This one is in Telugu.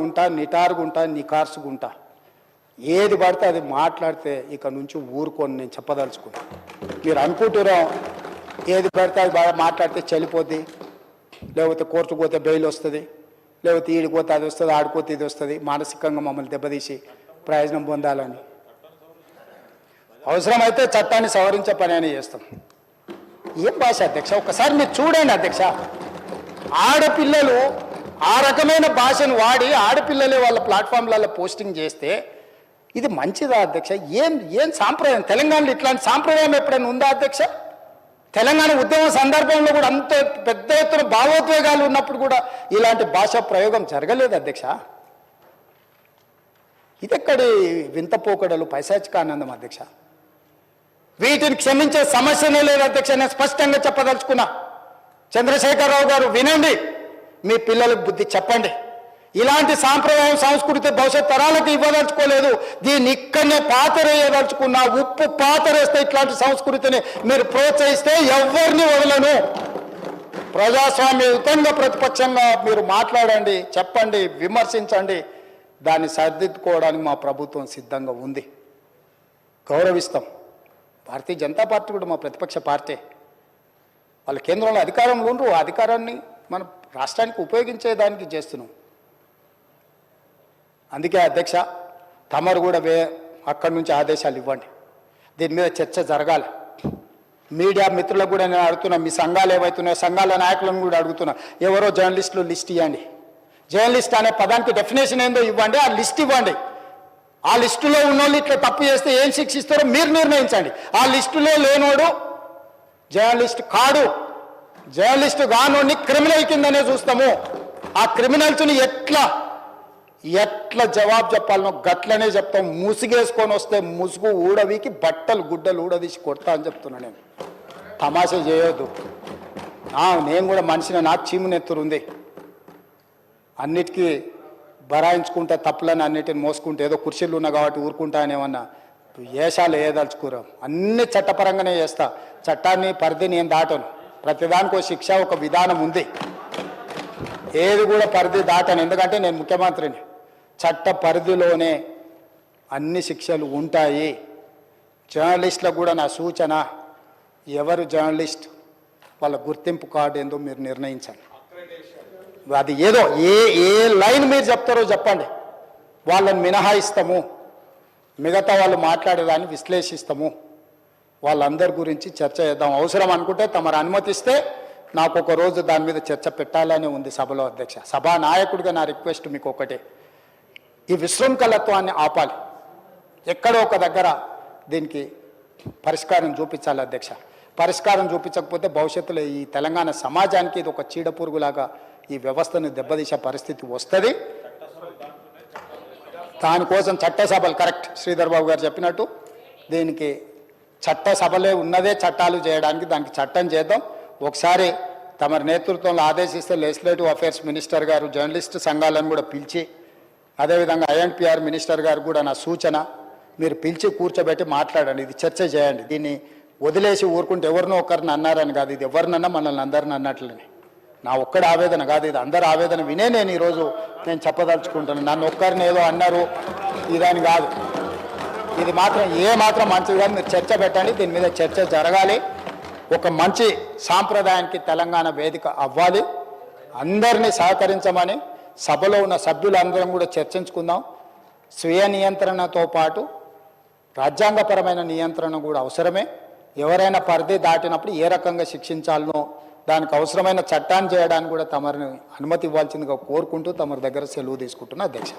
ఉంటా, నిటారుగుంటా, నికార్సుగుంటా. ఏది పడితే అది మాట్లాడితే ఇక నుంచి ఊరుకొని నేను చెప్పదలుచుకున్నా. మీరు అనుకుంటున్నాం ఏది పడితే అది బాగా మాట్లాడితే చలిపోద్ది, లేకపోతే కోర్టుకు పోతే బెయిల్ వస్తుంది, లేకపోతే ఈడిపోతే అది వస్తుంది, ఆడిపోతే ఇది వస్తుంది, మానసికంగా మమ్మల్ని దెబ్బతీసి ప్రయోజనం పొందాలని. అవసరమైతే చట్టాన్ని సవరించే పని అని చేస్తాం. ఏం భాష అధ్యక్ష? ఒకసారి మీరు చూడండి అధ్యక్ష. ఆడపిల్లలు ఆ రకమైన భాషను వాడి ఆడపిల్లలే వాళ్ళ ప్లాట్ఫామ్లలో పోస్టింగ్ చేస్తే ఇది మంచిదా అధ్యక్ష? ఏం సాంప్రదాయం? తెలంగాణలో ఇట్లాంటి సాంప్రదాయం ఎప్పుడైనా ఉందా అధ్యక్ష? తెలంగాణ ఉద్యమం సందర్భంలో కూడా అంత పెద్ద ఎత్తున భావోద్వేగాలు ఉన్నప్పుడు కూడా ఇలాంటి భాషా ప్రయోగం జరగలేదు అధ్యక్ష. ఇదెక్కడి వింత పోకడలు, పైశాచిక ఆనందం అధ్యక్ష? వీటిని క్షమించే సమస్యనే లేదు అధ్యక్ష. నేను స్పష్టంగా చెప్పదలుచుకున్నా. చంద్రశేఖరరావు గారు వినండి, మీ పిల్లలకు బుద్ధి చెప్పండి. ఇలాంటి సాంప్రదాయం సంస్కృతి భవిష్యత్ తరాలకు ఇవ్వదలుచుకోలేదు. దీన్ని ఇక్కడనే పాతరేయదలుచుకున్నా. ఉప్పు పాతరేస్తే ఇట్లాంటి సంస్కృతిని మీరు ప్రోత్సహిస్తే ఎవరిని వదలను. ప్రజాస్వామ్యయుతంగా ప్రతిపక్షంగా మీరు మాట్లాడండి, చెప్పండి, విమర్శించండి. దాన్ని సరిదిద్దుకోవడానికి మా ప్రభుత్వం సిద్ధంగా ఉంది, గౌరవిస్తాం. భారతీయ జనతా పార్టీ కూడా మా ప్రతిపక్ష పార్టీ. వాళ్ళ కేంద్రంలో అధికారంలో ఉండరు, ఆ అధికారాన్ని మన రాష్ట్రానికి ఉపయోగించేదానికి చేస్తున్నాం. అందుకే అధ్యక్ష, తమరు కూడా అక్కడి నుంచి ఆదేశాలు ఇవ్వండి. దీని మీద చర్చ జరగాలి. మీడియా మిత్రులకు కూడా నేను అడుగుతున్నా, మీ సంఘాలు ఏవైతున్నాయో సంఘాల నాయకులను కూడా అడుగుతున్నా, ఎవరో జర్నలిస్టులు లిస్ట్ ఇవ్వండి. జర్నలిస్ట్ అనే పదానికి డెఫినేషన్ ఏందో ఇవ్వండి, ఆ లిస్ట్ ఇవ్వండి. ఆ లిస్టులో ఉన్నోళ్ళు ఇట్లా తప్పు చేస్తే ఏం శిక్షిస్తారో మీరు నిర్ణయించండి. ఆ లిస్టులో లేనోడు జర్నలిస్ట్ కాడు, జర్నలిస్ట్ కానోడిని క్రిమినల్ కిందనే చూస్తాము. ఆ క్రిమినల్స్ని ఎట్లా జవాబు చెప్పాలనో గట్లనే చెప్తాం. ముసుగేసుకొని వస్తే ముసుగు ఊడవికి బట్టలు గుడ్డలు ఊడదీసి కొడతా అని చెప్తున్నా. నేను తమాషా చేయొద్దు. నేను కూడా మనిషిని, నాకు చీమునెత్తురుంది. అన్నిటికీ బరాయించుకుంటే తప్పులని అన్నిటిని మోసుకుంటే ఏదో కుర్చీలు ఉన్నా కాబట్టి ఊరుకుంటా అని ఏమన్నా ఏషాలు వేయదలుచుకోరా. అన్ని చట్టపరంగానే చేస్తా. చట్టాన్ని పరిధి నేను దాటను. ప్రతిదానికి ఒక శిక్ష, ఒక విధానం ఉంది. ఏది కూడా పరిధి దాటను, ఎందుకంటే నేను ముఖ్యమంత్రిని. చట్ట పరిధిలోనే అన్ని శిక్షలు ఉంటాయి. జర్నలిస్టులకు కూడా నా సూచన, ఎవరు జర్నలిస్ట్ వాళ్ళ గుర్తింపు కార్డు ఏందో మీరు నిర్ణయించండి. అది ఏదో ఏ లైన్ మీరు చెప్తారో చెప్పండి, వాళ్ళని మినహాయిస్తాము. మిగతా వాళ్ళు మాట్లాడేదాన్ని విశ్లేషిస్తాము. వాళ్ళందరి గురించి చర్చ చేద్దాం. అవసరం అనుకుంటే తమరు అనుమతిస్తే నాకు ఒక రోజు దాని మీద చర్చ పెట్టాలని ఉంది సభలో అధ్యక్ష. సభా నాయకుడిగా నా రిక్వెస్ట్ మీకు ఒకటే, ఈ విశృంఖలత్వాన్ని ఆపాలి. ఎక్కడో ఒక దగ్గర దీనికి పరిష్కారం చూపించాలి అధ్యక్ష. పరిష్కారం చూపించకపోతే భవిష్యత్తులో ఈ తెలంగాణ సమాజానికి ఇది ఒక చీడపురుగులాగా ఈ వ్యవస్థను దెబ్బతీసే పరిస్థితి వస్తుంది. దానికోసం చట్టసభలు, కరెక్ట్ శ్రీధర్ బాబు గారు చెప్పినట్టు, దీనికి చట్టసభలే ఉన్నదే చట్టాలు చేయడానికి. దానికి చట్టం చేద్దాం. ఒకసారి తమరి నేతృత్వంలో ఆదేశిస్తే లెజిస్లేటివ్ అఫేర్స్ మినిస్టర్ గారు జర్నలిస్ట్ సంఘాలను కూడా పిలిచి, అదేవిధంగా ఐఎన్పిఆర్ మినిస్టర్ గారు కూడా నా సూచన, మీరు పిలిచి కూర్చోబెట్టి మాట్లాడండి. ఇది చర్చ చేయండి. దీన్ని వదిలేసి ఊరుకుంటే ఎవరినో ఒకరిని అన్నారని కాదు, ఇది ఎవరినన్నా మనల్ని అందరిని అన్నట్లని. నా ఒక్కడి ఆవేదన కాదు, ఇది అందరి ఆవేదన వినే నేను ఈరోజు చెప్పదలుచుకుంటున్నాను. నన్ను ఒక్కరిని ఏదో అన్నారు ఇదని కాదు. ఇది మాత్రం మాత్రం మంచిది కాదు. మీరు చర్చ పెట్టండి, దీని మీద చర్చ జరగాలి. ఒక మంచి సాంప్రదాయానికి తెలంగాణ వేదిక అవ్వాలి. అందరినీ సహకరించమని సభలో ఉన్న సభ్యులందరం కూడా చర్చించుకుందాం. స్వీయ నియంత్రణతో పాటు రాజ్యాంగపరమైన నియంత్రణ కూడా అవసరమే. ఎవరైనా పరిధి దాటినప్పుడు ఏ రకంగా శిక్షించాలనో దానికి అవసరమైన చట్టాన్ని చేయడానికి కూడా తమరిని అనుమతి ఇవ్వాల్సిందిగా కోరుకుంటూ తమరి దగ్గర సెలవు తీసుకుంటున్నా అధ్యక్ష.